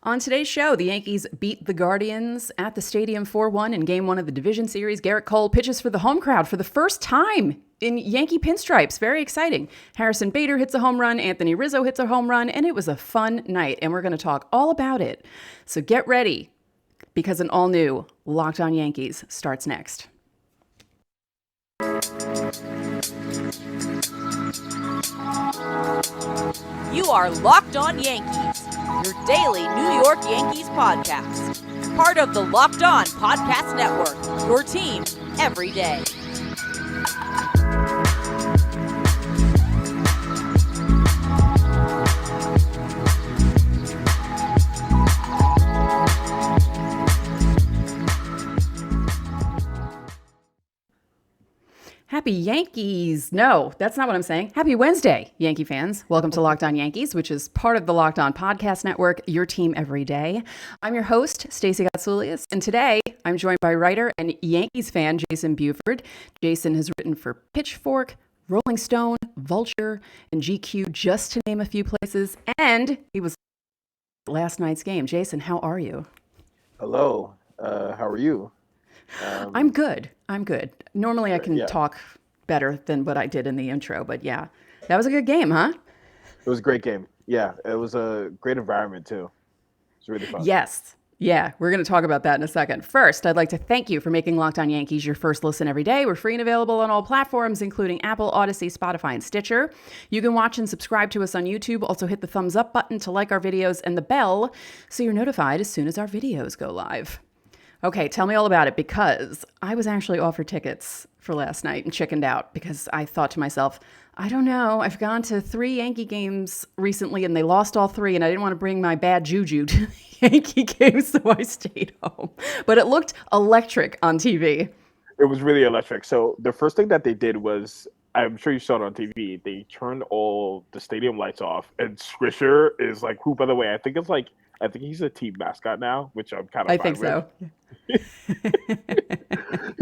On today's show, the Yankees beat the Guardians at the Stadium 4-1 in Game 1 of the Division Series. Gerrit Cole pitches for the home crowd for the first time in Yankee pinstripes. Very exciting. Harrison Bader hits a home run. Anthony Rizzo hits a home run. And it was a fun night. And we're going to talk all about it. So get ready, because an all-new Locked On Yankees starts next. You are Locked On Yankees, your daily New York Yankees podcast. Part of the Locked On Podcast Network, your team every day. Happy Yankees. No, that's not what I'm saying. Happy Wednesday, Yankee fans. Welcome to Locked On Yankees, which is part of the Locked On Podcast Network, your team every day. I'm your host, Stacey, and today I'm joined by writer and Yankees fan Jayson Buford. Jayson has written for Pitchfork, Rolling Stone, Vulture, and GQ, just to name a few places. And he was at last night's game. Jayson, how are you? Hello. How are you? I'm good. Normally I can talk better than what I did in the intro, but yeah, that was a good game, huh? It was a great game. Yeah, it was a great environment too. It was really fun. Yes. Yeah, we're going to talk about that in a second. First, I'd like to thank you for making Locked On Yankees your first listen every day. We're free and available on all platforms, including Apple, Odyssey, Spotify, and Stitcher. You can watch and subscribe to us on YouTube. Also hit the thumbs up button to like our videos and the bell so you're notified as soon as our videos go live. Okay, tell me all about it, because I was actually offered tickets for last night and chickened out because I thought to myself, I don't know, I've gone to 3 Yankee games recently and they lost all 3 and I didn't want to bring my bad juju to the Yankee games, so I stayed home. But it looked electric on TV. It was really electric. So the first thing that they did was, I'm sure you saw it on TV, they turned all the stadium lights off, and Swisher is like, who, by the way, I think he's a team mascot now, which I'm kind of I think so. He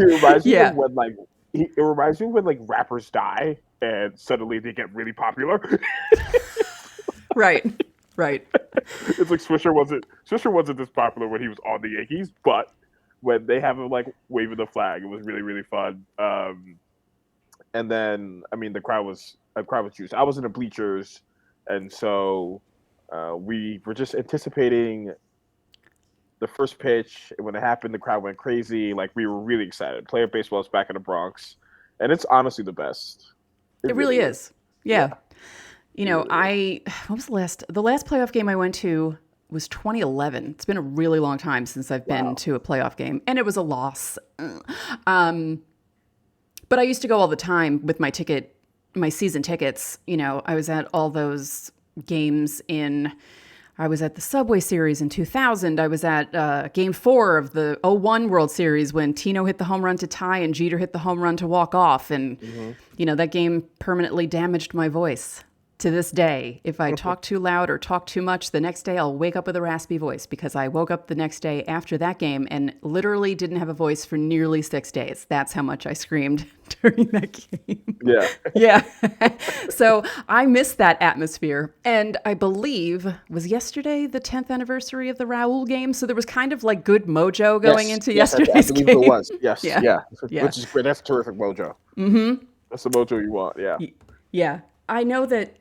reminds me of when it reminds me of when rappers die and suddenly they get really popular. Right. It's like Swisher wasn't this popular when he was on the Yankees, but when they have him waving the flag, it was really, really fun. And then the crowd was juiced. I was in the bleachers, and so we were just anticipating the first pitch. When it happened, the crowd went crazy. We were really excited. Player baseball is back in the Bronx, and it's honestly the best. It really is. Yeah. You know, what was the last playoff game I went to was 2011. It's been a really long time since I've been to a playoff game, and it was a loss. But I used to go all the time with my season tickets. You know, I was at all those games I was at the Subway Series in 2000. I was at Game 4 of the 01 World Series when Tino hit the home run to tie and Jeter hit the home run to walk off. And, that game permanently damaged my voice. To this day, if I talk too loud or talk too much, the next day I'll wake up with a raspy voice, because I woke up the next day after that game and literally didn't have a voice for nearly 6 days. That's how much I screamed during that game. Yeah. Yeah. So I missed that atmosphere. And I believe, was yesterday the 10th anniversary of the Raul game? So there was kind of good mojo going into yesterday's game. I believe it was. Yes. Yeah. Yeah. Which is great. That's terrific mojo. Mm-hmm. That's the mojo you want. Yeah. Yeah. I know that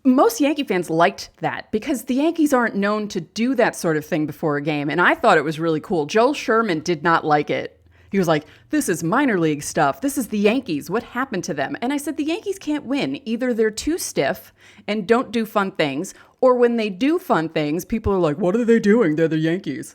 most Yankee fans liked that because the Yankees aren't known to do that sort of thing before a game. And I thought it was really cool. Joel Sherman did not like it. He was like, this is minor league stuff. This is the Yankees. What happened to them? And I said, the Yankees can't win. Either they're too stiff and don't do fun things, or when they do fun things, people are like, what are they doing? They're the Yankees.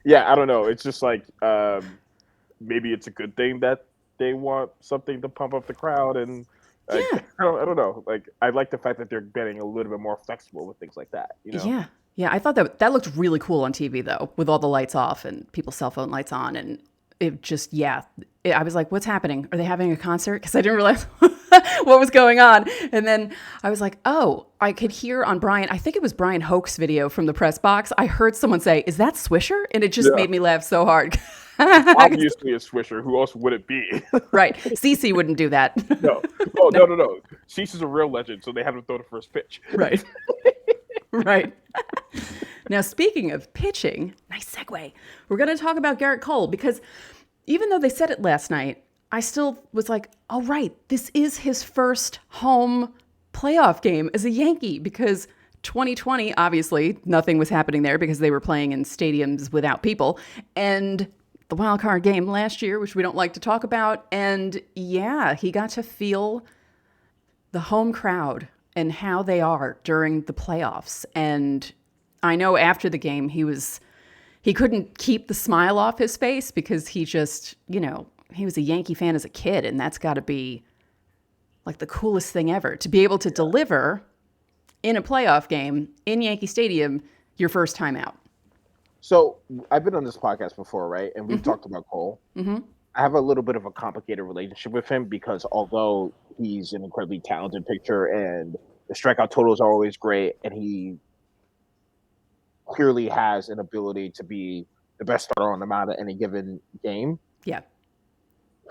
Yeah, I don't know. It's just maybe it's a good thing that they want something to pump up the crowd. And I don't know. I like the fact that they're getting a little bit more flexible with things like that. Yeah. I thought that looked really cool on TV though, with all the lights off and people's cell phone lights on, and it just I was like, what's happening? Are they having a concert? Because I didn't realize what was going on. And then I was like, oh, I could hear on I think it was Brian Hoke's video from the press box. I heard someone say, is that Swisher? And it just made me laugh so hard. Obviously a Swisher. Who else would it be? Right. CeCe wouldn't do that. No. Oh, no. CeCe's a real legend, so they have to throw the first pitch. Right. Right. Now, speaking of pitching, nice segue. We're going to talk about Gerrit Cole because even though they said it last night, I still was like, oh, right, this is his first home playoff game as a Yankee because 2020, obviously, nothing was happening there because they were playing in stadiums without people. And the wild card game last year, which we don't like to talk about. And yeah, he got to feel the home crowd and how they are during the playoffs. And I know after the game, he couldn't keep the smile off his face because he just, he was a Yankee fan as a kid. And that's got to be like the coolest thing ever to be able to deliver in a playoff game in Yankee Stadium your first time out. So I've been on this podcast before, right? And we've talked about Cole. Mm-hmm. I have a little bit of a complicated relationship with him because although he's an incredibly talented pitcher and the strikeout totals are always great, and he clearly has an ability to be the best starter on the mound at any given game. Yeah.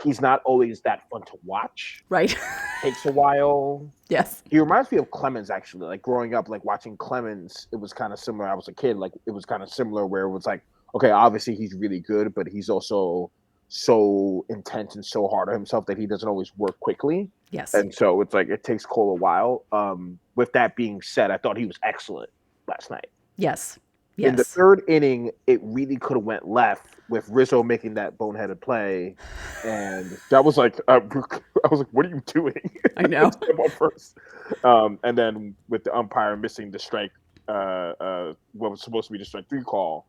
He's not always that fun to watch. Right. Takes a while. Yes. He reminds me of Clemens, actually. Like growing up, like watching Clemens, it was kind of similar. I was a kid, like it was kind of similar where it was like, okay, obviously he's really good, but he's also so intense and so hard on himself that he doesn't always work quickly. Yes. And so it's like it takes Cole a while. With that being said, I thought he was excellent last night. Yes. In the third inning, it really could have went left with Rizzo making that boneheaded play, and that was like, I was like, "What are you doing?" I know. First, and then with the umpire missing the strike, what was supposed to be the strike 3 call,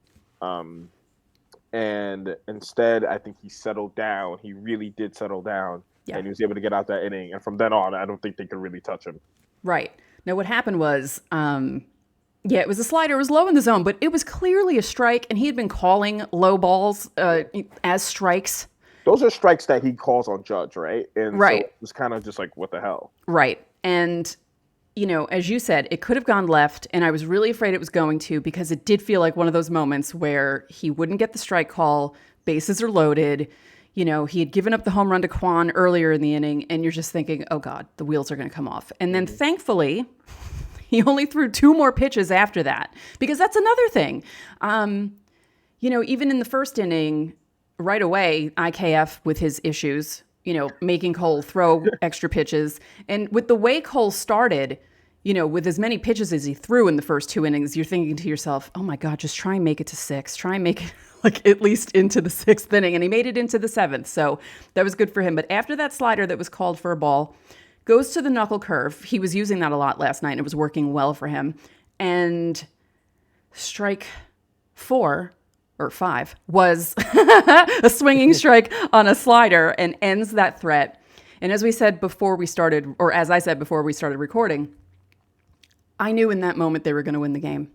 and instead, I think he settled down. He really did settle down, and he was able to get out that inning. And from then on, I don't think they could really touch him. Right. Now, what happened was, it was a slider. It was low in the zone, but it was clearly a strike, and he had been calling low balls as strikes. Those are strikes that he calls on Judge, right? And right. So it was kind of just like, what the hell? Right. And, as you said, it could have gone left, and I was really afraid it was going to because it did feel like one of those moments where he wouldn't get the strike call, bases are loaded. He had given up the home run to Kwan earlier in the inning, and you're just thinking, oh, God, the wheels are going to come off. And then thankfully, he only threw 2 more pitches after that, because that's another thing. Even in the first inning, right away, IKF with his issues, making Cole throw extra pitches. And with the way Cole started, with as many pitches as he threw in the first 2 innings, you're thinking to yourself, oh my God, just try and make it to 6. Try and make it like at least into the 6th inning. And he made it into the 7th. So that was good for him. But after that slider that was called for a ball, goes to the knuckle curve. He was using that a lot last night, and it was working well for him. And strike 4 or 5 was a swinging strike on a slider and ends that threat. And as we said before we started, or as I said before we started recording, I knew in that moment they were going to win the game.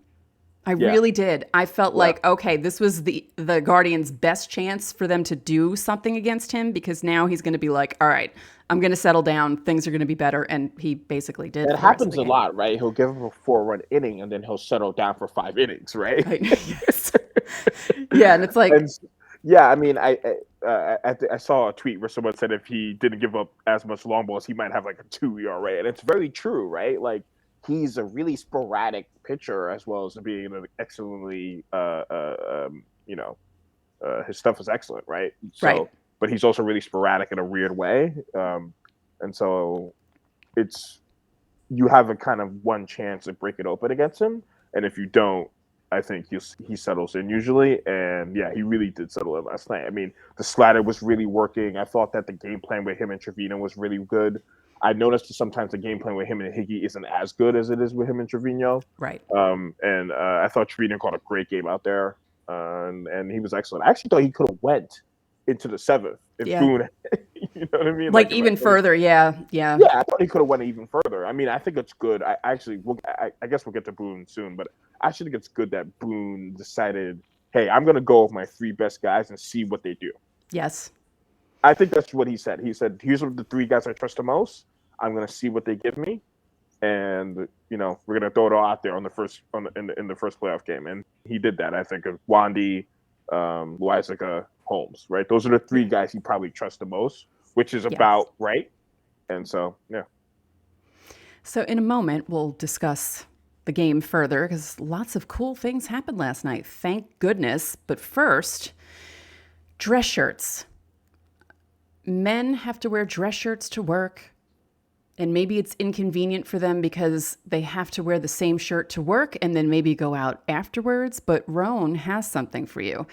I really did. I felt like, okay, this was the Guardians' best chance for them to do something against him, because now he's going to be like, all right, I'm going to settle down. Things are going to be better. And he basically did. It happens a lot, right? He'll give him a 4-run inning and then he'll settle down for 5 innings, right? Yes. Yeah. And it's like, I saw a tweet where someone said if he didn't give up as much long balls, he might have like a 2 ERA. And it's very true, right? Like, he's a really sporadic pitcher as well as being an excellently, his stuff is excellent, right? So, right. But he's also really sporadic in a weird way. And so you have a kind of one chance to break it open against him. And if you don't, I think he settles in usually. And yeah, he really did settle in last night. I mean, the slider was really working. I thought that the game plan with him and Trevino was really good. I noticed that sometimes the game plan with him and Higgy isn't as good as it is with him and Trevino. Right. And I thought Trevino caught a great game out there. And he was excellent. I actually thought he could have went into the 7th if Boone, you know what I mean? Like even further, yeah. Yeah, I thought he could have went even further. I mean, I think it's good. I guess we'll get to Boone soon, but I actually think it's good that Boone decided, hey, I'm going to go with my 3 best guys and see what they do. Yes. I think that's what he said. He said, here's the 3 guys I trust the most. I'm going to see what they give me. And, we're going to throw it all out there in the first playoff game. And he did that, I think, of Wandy, Loizaga, Holmes, right? Those are the 3 guys he probably trusts the most, which is about right. And so, yeah. So in a moment, we'll discuss the game further because lots of cool things happened last night. Thank goodness. But first, dress shirts. Men have to wear dress shirts to work. And maybe it's inconvenient for them because they have to wear the same shirt to work and then maybe go out afterwards. But Rhone has something for you.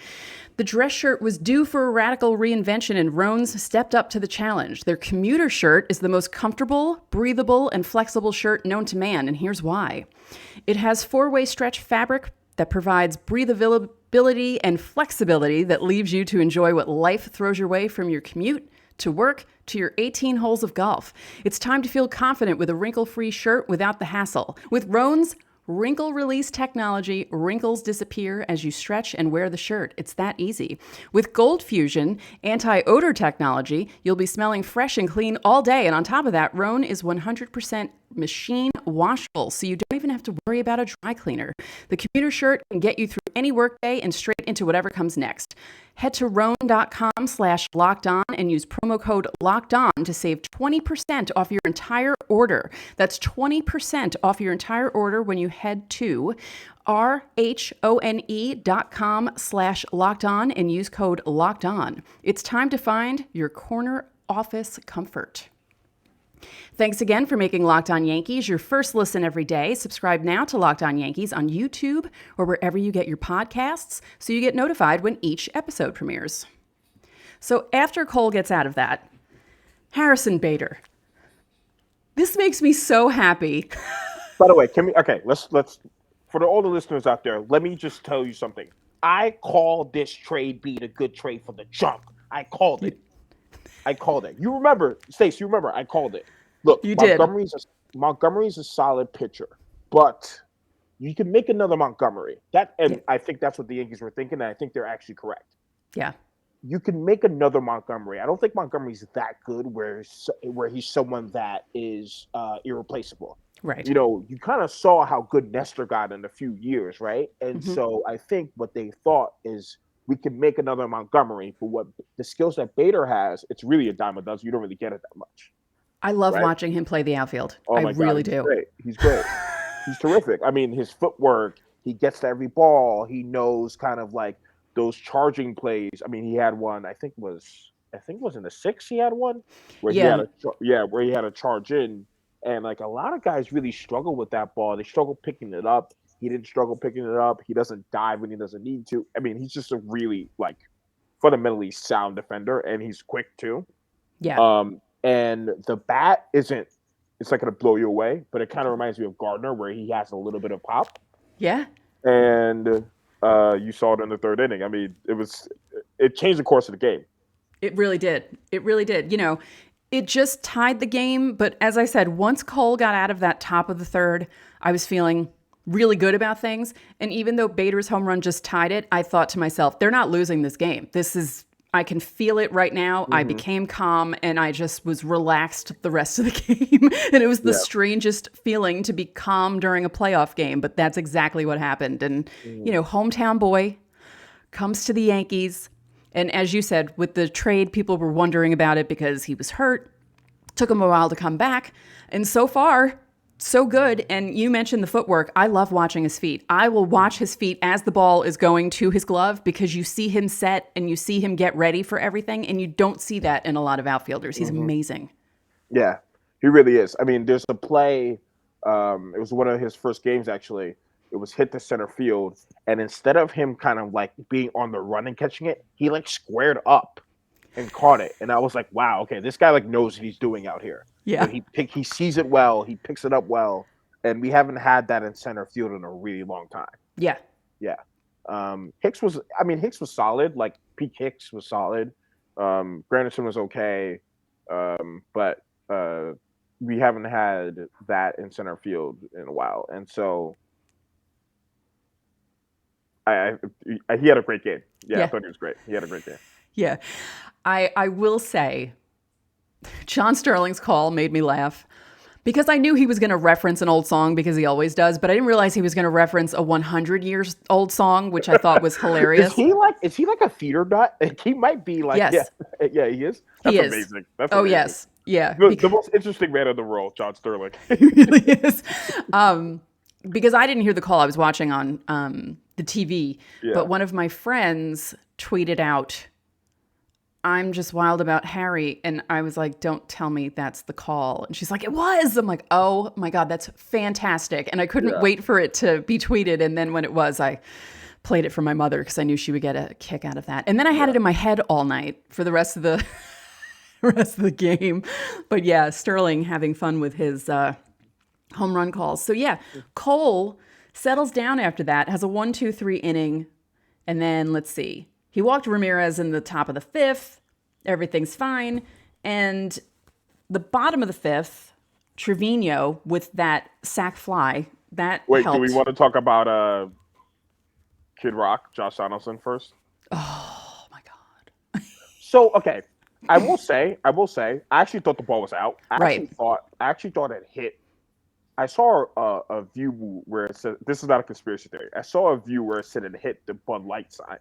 The dress shirt was due for a radical reinvention, and Rhone's stepped up to the challenge. Their commuter shirt is the most comfortable, breathable, and flexible shirt known to man, and here's why. It has 4-way stretch fabric that provides breathability and flexibility that leaves you to enjoy what life throws your way, from your commute to work to your 18 holes of golf. It's time to feel confident with a wrinkle-free shirt without the hassle. With Rhone's wrinkle release technology, wrinkles disappear as you stretch and wear the shirt. It's that easy. With Gold Fusion anti-odor technology, you'll be smelling fresh and clean all day. And on top of that, Rhone is 100% machine washable, so you don't even have to worry about a dry cleaner. The commuter shirt can get you through any workday and straight into whatever comes next. Head to Rhone.com/lockedon and use promo code LOCKEDON to save 20% off your entire order. That's 20% off your entire order when you head to RHONE.com/lockedon and use code LOCKEDON. It's time to find your corner office comfort. Thanks again for making Locked On Yankees your first listen every day. Subscribe now to Locked On Yankees on YouTube or wherever you get your podcasts so you get notified when each episode premieres. So after Cole gets out of that, Harrison Bader. This makes me so happy. By the way, let's for all the listeners out there, let me just tell you something. I called this trade being a good trade for the jump. I called it. You remember, Stacey, I called it. Look, Montgomery's a solid pitcher, but you can make another Montgomery. I think that's what the Yankees were thinking, and I think they're actually correct. Yeah. You can make another Montgomery. I don't think Montgomery's that good where he's someone that is irreplaceable. Right. You know, you kind of saw how good Nestor got in a few years, right? And so I think what they thought is, we can make another Montgomery, but what the skills that Bader has, it's really a dime a dozen. You don't really get it that much. I love watching him play the outfield. Oh my God, he's great. He's great. He's terrific. I mean, his footwork, he gets to every ball. He knows kind of like those charging plays. I mean, he had one, I think it was in the 6th he had one where he had to charge in. And like a lot of guys really struggle with that ball. They struggle picking it up. He didn't struggle picking it up. He doesn't dive when he doesn't need to. I mean, he's just a really fundamentally sound defender, and he's quick too. Yeah. And the bat it's not going to blow you away, but it kind of reminds me of Gardner, where he has a little bit of pop. Yeah. And you saw it in the 3rd inning. I mean, it changed the course of the game. It really did. You know, it just tied the game. But as I said, once Cole got out of that top of the 3rd, I was feeling really good about things. And even though Bader's home run just tied it, I thought to myself, they're not losing this game. I can feel it right now. I became calm and I just was relaxed the rest of the game. And it was the strangest feeling to be calm during a playoff game, but that's exactly what happened. And, you know, hometown boy comes to the Yankees. And as you said, with the trade, people were wondering about it because he was hurt. Took him a while to come back. And so far, so good. And you mentioned the footwork. I love watching his feet. I will watch his feet as the ball is going to his glove because you see him set and you see him get ready for everything. And you don't see that in a lot of outfielders. He's amazing. Yeah, he really is. I mean, there's a play. It was one of his first games, actually. It was hit to center field. And instead of him kind of like being on the run and catching it, he like squared up and caught it. And I was like, wow, okay, this guy like knows what he's doing out here. Yeah. He sees it well. He picks it up well. And we haven't had that in center field in a really long time. Yeah. Yeah. Hicks was solid. Like Pete Hicks was solid. Granderson was okay. But we haven't had that in center field in a while. And so he had a great game. Yeah, I thought he was great. He had a great game. Yeah. I will say, John Sterling's call made me laugh because I knew he was going to reference an old song because he always does, but I didn't realize he was going to reference a 100 years old song, which I thought was hilarious. Is he like a theater nut? He might be like, yes. Yeah, he is. That's amazing. That's amazing. Yes. Yeah. The most interesting man in the world, John Sterling. He really is. because I didn't hear the call. I was watching on the TV, Yeah. but one of my friends tweeted out, "I'm just wild about Harry." And I was like, "Don't tell me that's the call." And she's like, "It was." I'm like, "Oh my God, that's fantastic." And I couldn't wait for it to be tweeted. And then when it was, I played it for my mother because I knew she would get a kick out of that. And then I had it in my head all night for the rest of the game. But yeah, Sterling having fun with his home run calls. So yeah, Cole settles down after that, has a 1-2-3 inning. And then let's see. He walked Ramirez in the top of the fifth. Everything's fine. And the bottom of the fifth, Trevino with that sac fly, that Wait, helped. do we want to talk about Kid Rock, Josh Donaldson first? Oh my God. So, okay, I will say, I actually thought the ball was out. I Right. actually thought it hit. I saw a view where it said, this is not a conspiracy theory. I saw a view where it said it hit the Bud Light sign.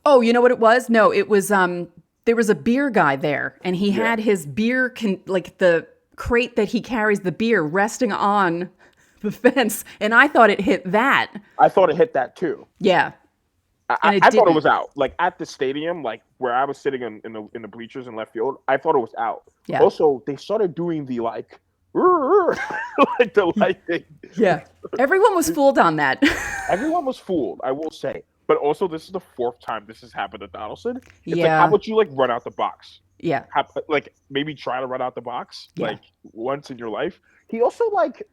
Oh, you know what it was? No, it was, there was a beer guy there and he had his beer, like the crate that he carries the beer resting on the fence. And I thought it hit that. I thought it hit that too. Yeah. I thought it was out. Like at the stadium, like where I was sitting in the bleachers in left field, I thought it was out. Yeah. Also, they started doing the like, like the lightning. Yeah. Everyone was fooled on that. Everyone was fooled, I will say. But also, this is the fourth time this has happened to Donaldson. It's like, how about you like run out the box? Yeah. Like maybe try to run out the box Yeah. like once in your life. He also like,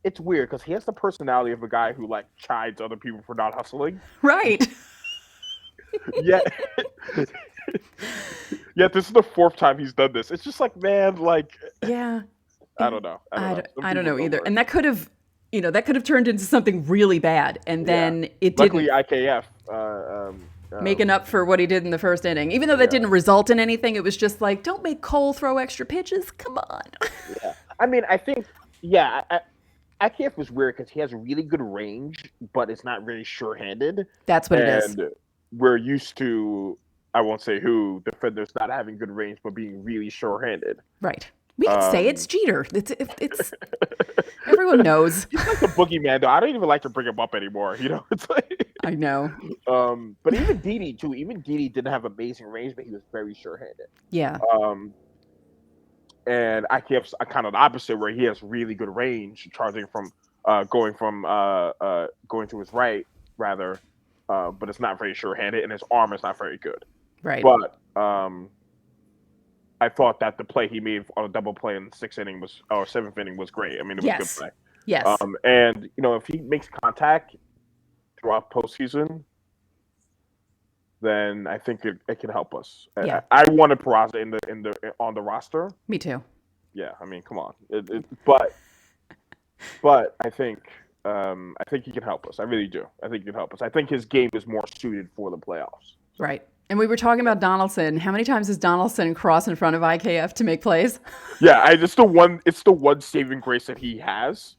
it's weird because he has the personality of a guy who like chides other people for not hustling. Right. Yeah. Yeah, this is the fourth time he's done this. It's just like, man, like, Yeah. I don't know. I don't know either. And that could have, that could have turned into something really bad. And then it Luckily, didn't. IKF Making up for what he did in the first inning. Even though that didn't result in anything, it was just like, don't make Cole throw extra pitches. Come on. Yeah. I mean, I think, IKF was weird because he has really good range, but it's not really sure-handed. That's what it is. And we're used to, I won't say who, defenders not having good range, but being really sure-handed. Right. We can say it's Jeter. It's everyone knows. He's like the boogeyman, though. I don't even like to bring him up anymore. It's like I know. But even Didi too. Even Didi didn't have amazing range, but he was very sure-handed. Yeah. And IKF's kind of the opposite, where he has really good range, charging from going to his right rather, but it's not very sure-handed, and his arm is not very good. Right. But I thought that the play he made on a double play in the seventh inning was great. I mean, it was a good play. Yes. And if he makes contact throughout postseason, then I think it can help us. Yeah. I wanted Peraza on the roster. Me too. Yeah, I mean, come on. But I think he can help us. I really do. I think he can help us. I think his game is more suited for the playoffs. Right. And we were talking about Donaldson. How many times does Donaldson cross in front of IKF to make plays? Yeah, it's the one saving grace that he has.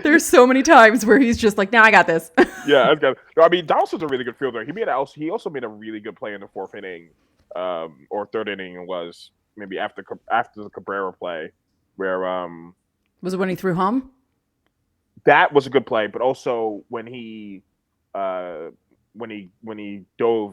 There's so many times where he's just like, "Nah, I got this." Yeah, I've got. No, I mean, Donaldson's a really good fielder. He also made a really good play in the fourth inning, or third inning. It was maybe after the Cabrera play, where Was it when he threw home? that was a good play, but also when he dove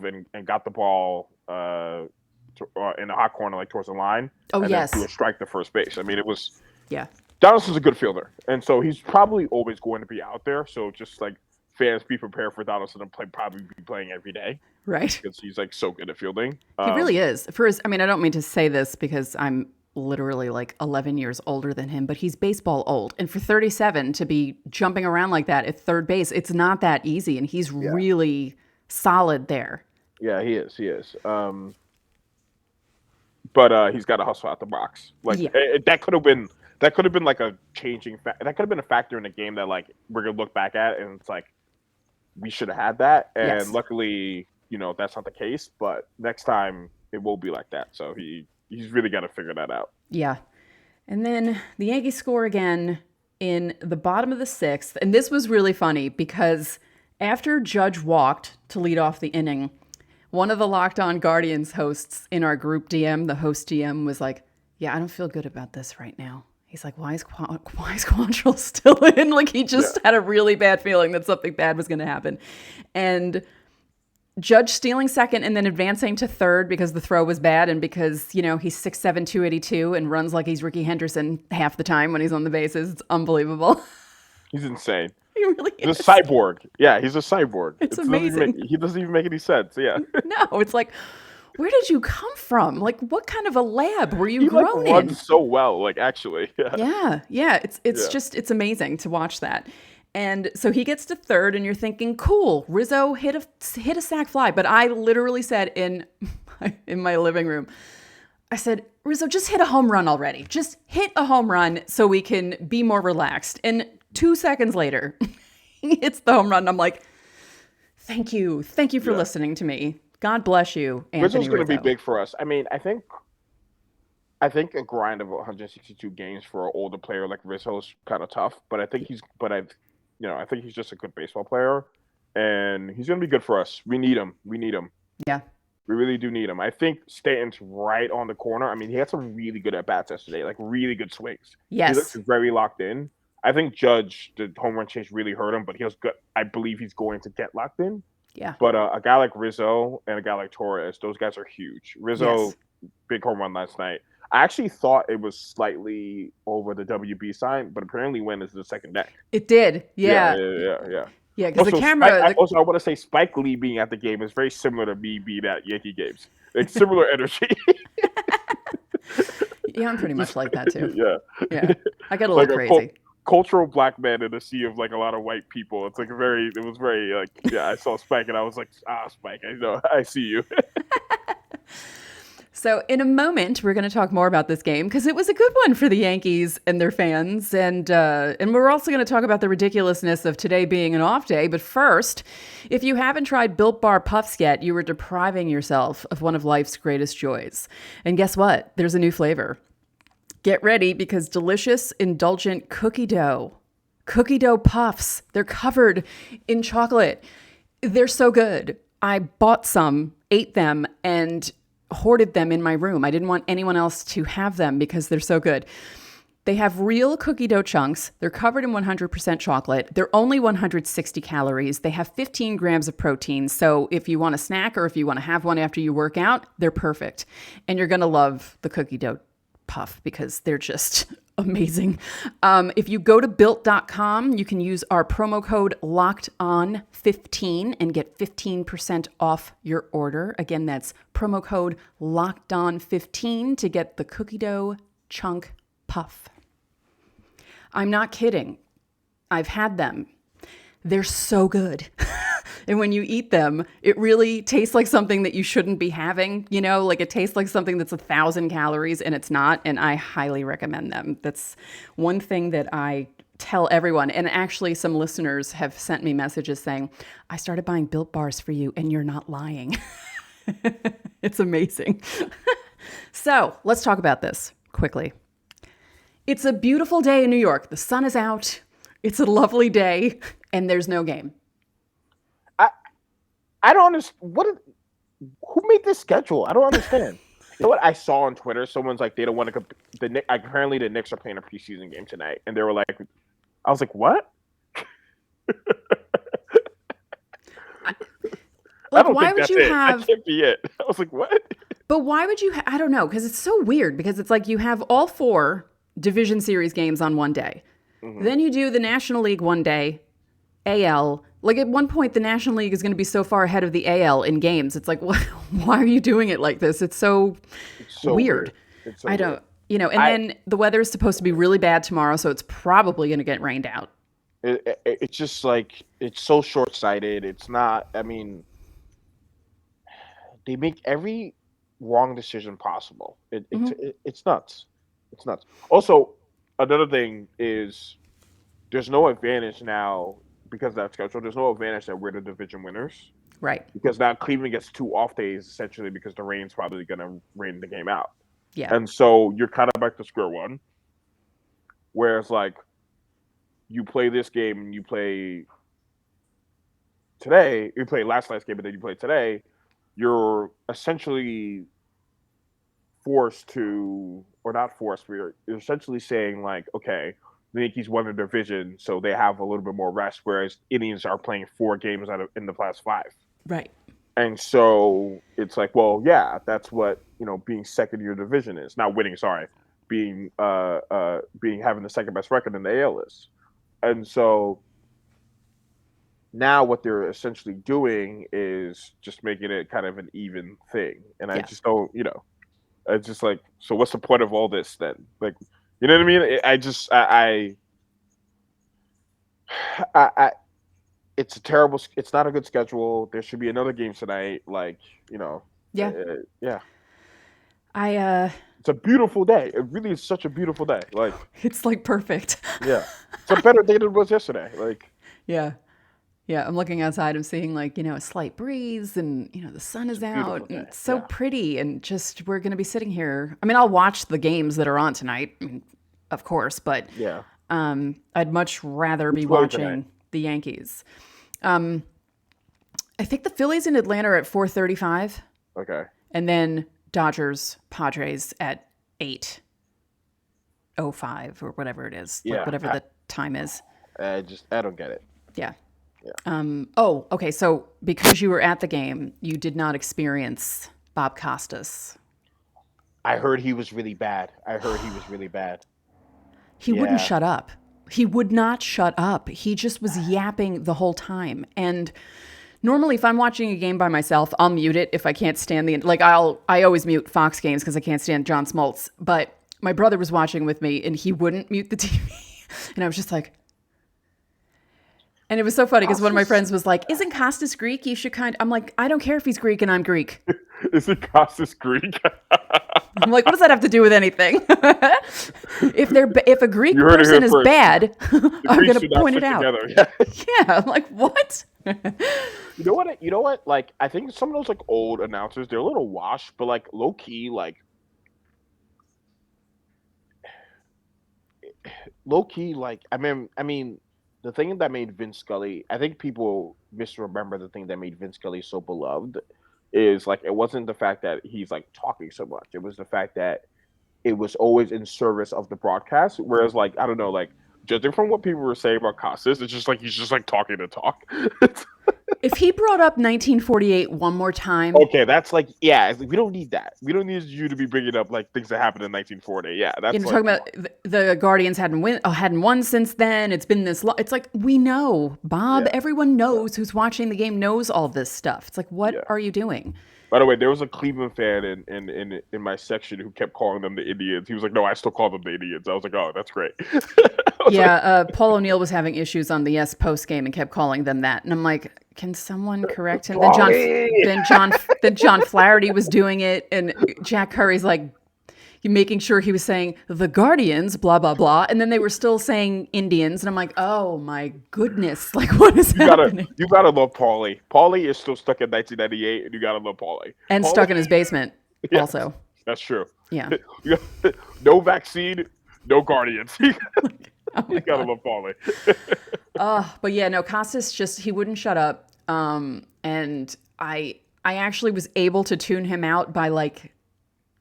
and got the ball in the hot corner, like towards the line. Oh, and yes. then threw a strike to first base. I mean, it was. Yeah. Donaldson's a good fielder, and so he's probably always going to be out there. So just like fans, be prepared for Donaldson to probably be playing every day, Right. because he's like so good at fielding. He really is. I mean, I don't mean to say this because I'm literally like 11 years older than him, but he's baseball old. And for 37 to be jumping around like that at third base, it's not that easy. And he's really solid there. Yeah, he is. He is. But he's got to hustle out the box. Like that could have been like a changing. That could have been a factor in the game that like we're gonna look back at, and it's like we should have had that. And luckily, that's not the case. But next time it will be like that. So he's really got to figure that out. Yeah. And then the Yankees score again in the bottom of the sixth. And this was really funny because after Judge walked to lead off the inning, one of the Locked On Guardians hosts in our group DM, the host DM, was like, "Yeah, I don't feel good about this right now." He's like, why is Quantrill still in? Like, he just had a really bad feeling that something bad was going to happen. And Judge stealing second and then advancing to third because the throw was bad and because, he's 6'7", 282 and runs like he's Ricky Henderson half the time when he's on the bases. It's unbelievable. He's insane. He really is. He's a cyborg. Yeah, he's a cyborg. It's amazing. He doesn't even make any sense. Yeah. No, it's like, where did you come from? Like, what kind of a lab were you He grown in? runs so well, like, actually. Yeah. It's amazing to watch that. And so he gets to third, and you're thinking, cool, Rizzo hit a sac fly. But I literally said in my living room, I said, Rizzo, just hit a home run already. Just hit a home run so we can be more relaxed. And 2 seconds later, he hits the home run. And I'm like, thank you for listening to me. God bless you, Anthony Rizzo. Rizzo's going to be big for us. I mean, I think a grind of 162 games for an older player like Rizzo is kind of tough. But I think I think he's just a good baseball player, and he's going to be good for us. We need him. Yeah. We really do need him. I think Stanton's right on the corner. I mean, he had some really good at-bats yesterday, like really good swings. Yes. He looks very locked in. I think Judge, the home run chase really hurt him, but he was good. I believe he's going to get locked in. Yeah. But a guy like Rizzo and a guy like Torres, those guys are huge. Rizzo, big home run last night. I actually thought it was slightly over the WB sign, but apparently went into the second deck. It did. Yeah. Yeah, because the camera... I want to say Spike Lee being at the game is very similar to me being at Yankee games. Like, similar energy. Yeah, I'm pretty much like that, too. Yeah. I get a little crazy. Cultural black man in a sea of, like, a lot of white people. It's, like, it was very, like, I saw Spike and I was like, Spike, I know, I see you. So in a moment, we're going to talk more about this game because it was a good one for the Yankees and their fans. And we're also going to talk about the ridiculousness of today being an off day. But first, if you haven't tried Built Bar Puffs yet, you are depriving yourself of one of life's greatest joys. And guess what? There's a new flavor. Get ready because delicious, indulgent cookie dough puffs. They're covered in chocolate. They're so good. I bought some, ate them, and hoarded them in my room. I didn't want anyone else to have them because they're so good. They have real cookie dough chunks. They're covered in 100% chocolate. They're only 160 calories. They have 15 grams of protein. So if you want a snack or if you want to have one after you work out, they're perfect. And you're going to love the cookie dough puff because they're just amazing. If you go to built.com, you can use our promo code LOCKEDON15 and get 15% off your order. Again, that's promo code LOCKEDON15 to get the cookie dough chunk puff. I'm not kidding. I've had them. They're so good. And when you eat them, it really tastes like something that you shouldn't be having. Like it tastes like something that's 1,000 calories and it's not. And I highly recommend them. That's one thing that I tell everyone. And actually some listeners have sent me messages saying, I started buying Built Bars for you and you're not lying. It's amazing. So let's talk about this quickly. It's a beautiful day in New York. The sun is out. It's a lovely day and there's no game. I don't understand. Who made this schedule? I don't understand. You know what I saw on Twitter? Someone's like, they don't want to. Apparently, the Knicks are playing a preseason game tonight, and they were like, I was like, what? Why would you have? That can't be it. I was like, what? But why would you? I don't know, because it's so weird. Because it's like you have all 4 division series games on one day, then you do the National League one day, AL. Like at one point, the National League is going to be so far ahead of the AL in games. It's like, why are you doing it like this? It's so weird. It's so I don't, then the weather is supposed to be really bad tomorrow, so it's probably going to get rained out. It's just like, it's so short-sighted. It's not, I mean, they make every wrong decision possible. It's nuts. It's nuts. Also, another thing is there's no advantage now. Because of that schedule, there's no advantage that we're the division winners. Right. Because now Cleveland gets 2 off days, essentially, because the rain's probably going to rain the game out. Yeah. And so you're kind of back to square one. Whereas, like, you play this game and you play today, you play last night's game, but then you play today, you're essentially forced to, or not forced, we're essentially saying like, okay, the Yankees won the division, so they have a little bit more rest, whereas Indians are playing 4 games in the last 5. Right. And so it's like, well, yeah, that's what, being second in your division is. Not winning, sorry. Being having the second best record in the AL is. And so now what they're essentially doing is just making it kind of an even thing. And I just don't, it's just like, so what's the point of all this then? Like, you know what I mean? I it's it's not a good schedule. There should be another game tonight. Like, Yeah. yeah. It's a beautiful day. It really is such a beautiful day. Like, it's like perfect. Yeah. It's a better day than it was yesterday. Like, yeah. Yeah, I'm looking outside. I'm seeing like, a slight breeze and, the sun is out. And it's so pretty. And just, we're going to be sitting here. I mean, I'll watch the games that are on tonight, of course, but yeah, I'd much rather be watching the Yankees. I think the Phillies in Atlanta are at 4:35. Okay. And then Dodgers, Padres at 8:05 or whatever it is. Yeah. Like whatever the time is. I don't get it. Yeah. Yeah. Okay. So because you were at the game, you did not experience Bob Costas. I heard he was really bad. He wouldn't shut up. He would not shut up. He just was yapping the whole time. And normally if I'm watching a game by myself, I'll mute it if I can't stand I always mute Fox games because I can't stand John Smoltz. But my brother was watching with me and he wouldn't mute the TV. And I was just like, and it was so funny because one of my friends was like, isn't Costas Greek? You should I'm like, I don't care if he's Greek and I'm Greek. Isn't Costas Greek? I'm like, what does that have to do with anything? If a Greek person is bad, I'm going to point it out. Yeah, I'm like, what? You know what? Like, I think some of those like old announcers, they're a little washed, but like low key, like I mean, the thing that made Vince Scully, I think people misremember the thing that made Vince Scully so beloved is like, it wasn't the fact that he's like talking so much. It was the fact that it was always in service of the broadcast. Whereas like, I don't know, like judging from what people were saying about Costas, it's just like, he's just like talking to talk. If he brought up 1948 one more time. Okay, that's like, yeah, it's like, we don't need that. We don't need you to be bringing up like things that happened in 1940. Yeah, that's talking about the Guardians hadn't won since then. It's been this long. It's like, we know, Bob. Yeah. Everyone knows who's watching the game knows all this stuff. It's like, what are you doing? By the way, there was a Cleveland fan in my section who kept calling them the Indians. He was like, no, I still call them the Indians. I was like, oh, that's great. Paul O'Neill was having issues on the Yes post game and kept calling them that. And I'm like, can someone correct him? Then John Flaherty was doing it. And Jack Curry's like, making sure he was saying the Guardians, blah, blah, blah. And then they were still saying Indians. And I'm like, oh my goodness. Like, what is happening? You gotta love Paulie. Paulie is still stuck in 1998 and you gotta love Paulie. And stuck in his basement also. That's true. Yeah. No vaccine, no Guardians. You gotta love Paulie. But yeah, no, Costas he wouldn't shut up. And I actually was able to tune him out by like,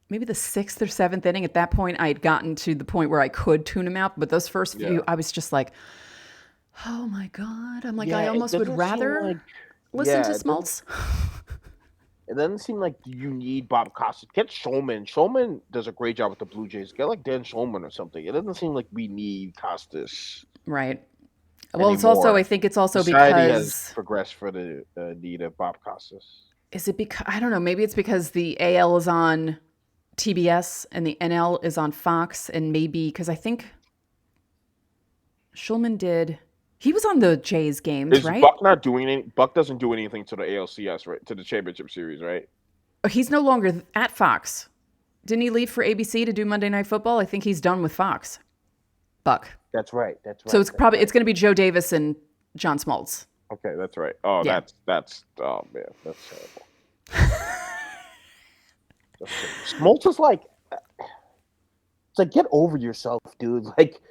maybe the 6th or 7th inning. At that point, I had gotten to the point where I could tune him out. But those first few, I was just like, oh my God. I'm like, I almost would rather listen to Smoltz. It doesn't seem like you need Bob Costas. Get Shulman. Shulman does a great job with the Blue Jays. Get like Dan Shulman or something. It doesn't seem like we need Costas. Right. Well, it's also, I think it's also Society because has progressed for the need of Bob Costas. Is it because, I don't know, maybe it's because the AL is on TBS and the NL is on Fox, and maybe because I think Shulman he was on the Jays games, right? Buck not doing anything? Buck doesn't do anything to the ALCS, right? To the championship series, right? He's no longer at Fox. Didn't he leave for ABC to do Monday Night Football? I think he's done with Fox. Buck. That's right. So it's it's going to be Joe Davis and John Smoltz. Okay, that's right. Oh, yeah. That's oh man, that's terrible. Smoltz is like, it's like, get over yourself, dude. Like,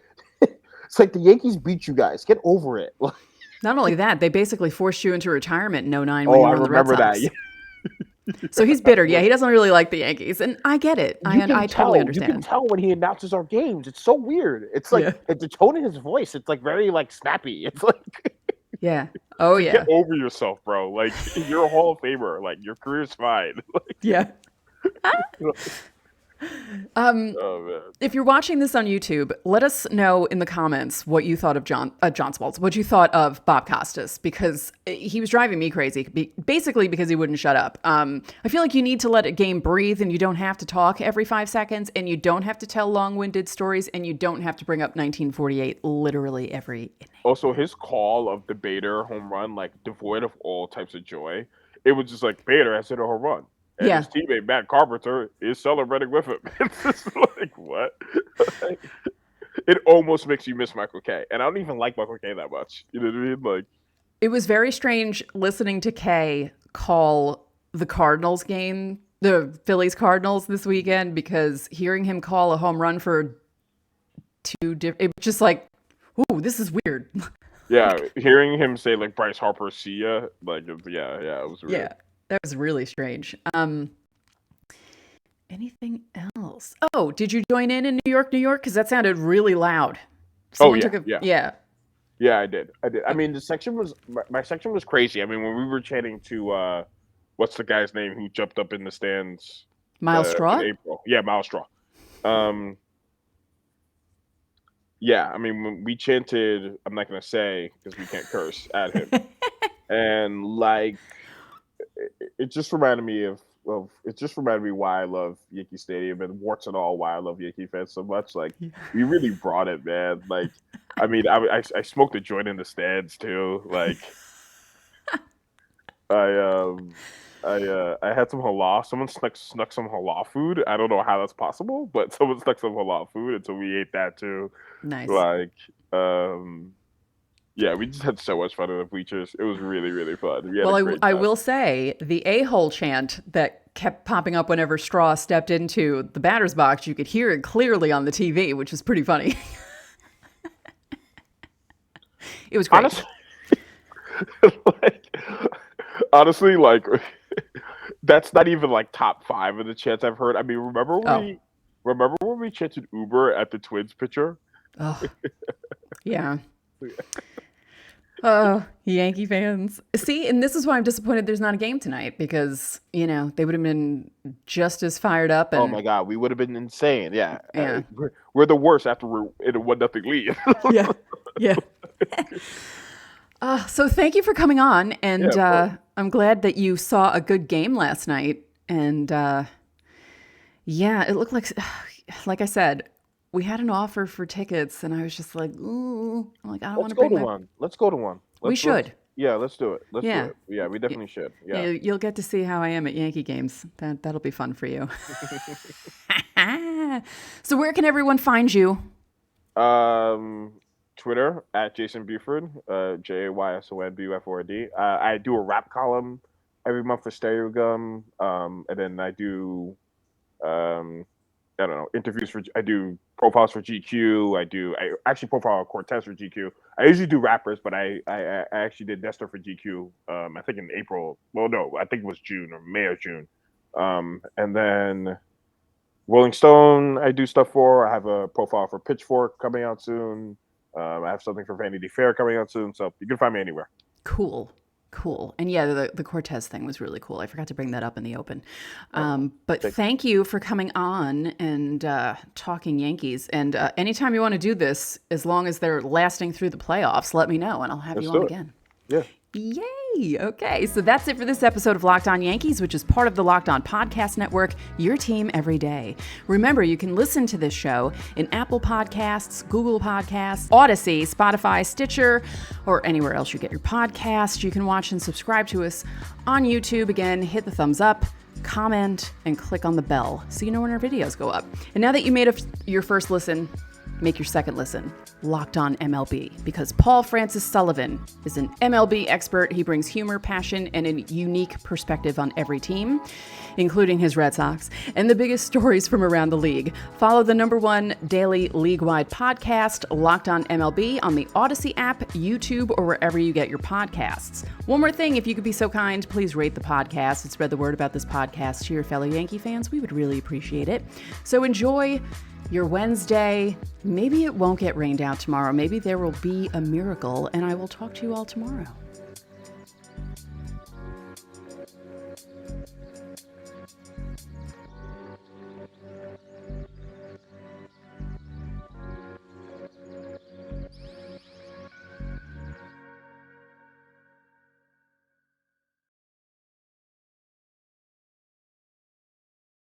it's like the Yankees beat you guys. Get over it. Not only that, they basically forced you into retirement in 2009 when you were on the Red Sox. I remember that. So he's bitter. Yeah, he doesn't really like the Yankees, and I get it. I totally understand. You can tell when he announces our games. It's so weird. It's like the tone in his voice. It's like very like snappy. It's like yeah. Oh yeah. Get over yourself, bro. Like you're a Hall of Famer. Like your career's fine. Like, yeah. oh man. If you're watching this on YouTube, let us know in the comments what you thought of John Smoltz, what you thought of Bob Costas, because he was driving me crazy, basically because he wouldn't shut up. I feel like you need to let a game breathe, and you don't have to talk every 5 seconds, and you don't have to tell long-winded stories, and you don't have to bring up 1948 literally every inning. Also, his call of the Bader home run, like devoid of all types of joy, it was just like Bader has hit a home run. And his teammate, Matt Carpenter, is celebrating with him. It's just like, what? It almost makes you miss Michael Kay. And I don't even like Michael Kay that much. You know what I mean? Like, it was very strange listening to Kay call the Cardinals game, the Phillies Cardinals this weekend, because hearing him call a home run for two different, it was just like, ooh, this is weird. Yeah, hearing him say like Bryce Harper, see ya, like, it was weird. Yeah. That was really strange. Anything else? Oh, did you join in New York, New York? Because that sounded really loud. Yeah, I did. I mean, the section was my section was crazy. I mean, when we were chatting to what's the guy's name who jumped up in the stands? Miles Straw? In April. Yeah, Miles Straw. Yeah, I mean, when we chanted, I'm not gonna say because we can't curse at him, and like. It just reminded me of why I love Yankee Stadium and warts and all why I love Yankee fans so much. Like we really brought it, man. Like I mean, I smoked a joint in the stands too. Like I had some halal. Someone snuck some halal food. I don't know how that's possible, but someone snuck some halal food, and so we ate that too. Nice. Like yeah, we just had so much fun in the bleachers. It was really, really fun. Well, I will say the a-hole chant that kept popping up whenever Straw stepped into the batter's box, you could hear it clearly on the TV, which was pretty funny. It was great. Honestly, like that's not even like top 5 of the chants I've heard. I mean, remember when we chanted Uber at the Twins pitcher? Oh, yeah. Oh, Yankee fans. See, and this is why I'm disappointed there's not a game tonight, because, you know, they would have been just as fired up. And, oh, my God. We would have been insane. Yeah. Yeah. We're the worst after we're in a 1-0 lead. Yeah. Yeah. So thank you for coming on. And I'm glad that you saw a good game last night. And yeah, it looked like I said, we had an offer for tickets, and I was just like, ooh. I'm like, I don't want to bring one. Let's go to one. We should. Yeah, let's do it. Let's do it. Yeah, we definitely should. Yeah. You'll get to see how I am at Yankee games. That'll be fun for you. So where can everyone find you? Twitter at Jayson Buford, JAYSONBUFORD. I do a rap column every month for Stereo Gum, and then I do I don't know, interviews I do profiles for GQ. I actually profile Cortez for GQ. I usually do rappers, but I actually did Nestor for GQ. I think in April. Well, no, I think it was June or May or June. And then Rolling Stone, I do stuff for. I have a profile for Pitchfork coming out soon. I have something for Vanity Fair coming out soon. So you can find me anywhere. Cool. And yeah, the Cortez thing was really cool. I forgot to bring that up in the open. But thank you for coming on and talking Yankees. And anytime you want to do this, as long as they're lasting through the playoffs, let me know and I'll have you on again. Yeah. Yay! Okay, so that's it for this episode of Locked On Yankees, which is part of the Locked On Podcast Network, your team every day. Remember, you can listen to this show in Apple Podcasts, Google Podcasts, Odyssey, Spotify, Stitcher, or anywhere else you get your podcasts. You can watch and subscribe to us on YouTube. Again, hit the thumbs up, comment, and click on the bell so you know when our videos go up. And now that you made your first listen, make your second listen Locked On MLB, because Paul Francis Sullivan is an MLB expert. He brings humor, passion, and a unique perspective on every team, including his Red Sox, and the biggest stories from around the league. Follow the #1 daily league-wide podcast, Locked On MLB, on the Odyssey app, YouTube, or wherever you get your podcasts. One more thing, if you could be so kind, please rate the podcast and spread the word about this podcast to your fellow Yankee fans. We would really appreciate it. So enjoy your Wednesday. Maybe it won't get rained out tomorrow. Maybe there will be a miracle, and I will talk to you all tomorrow.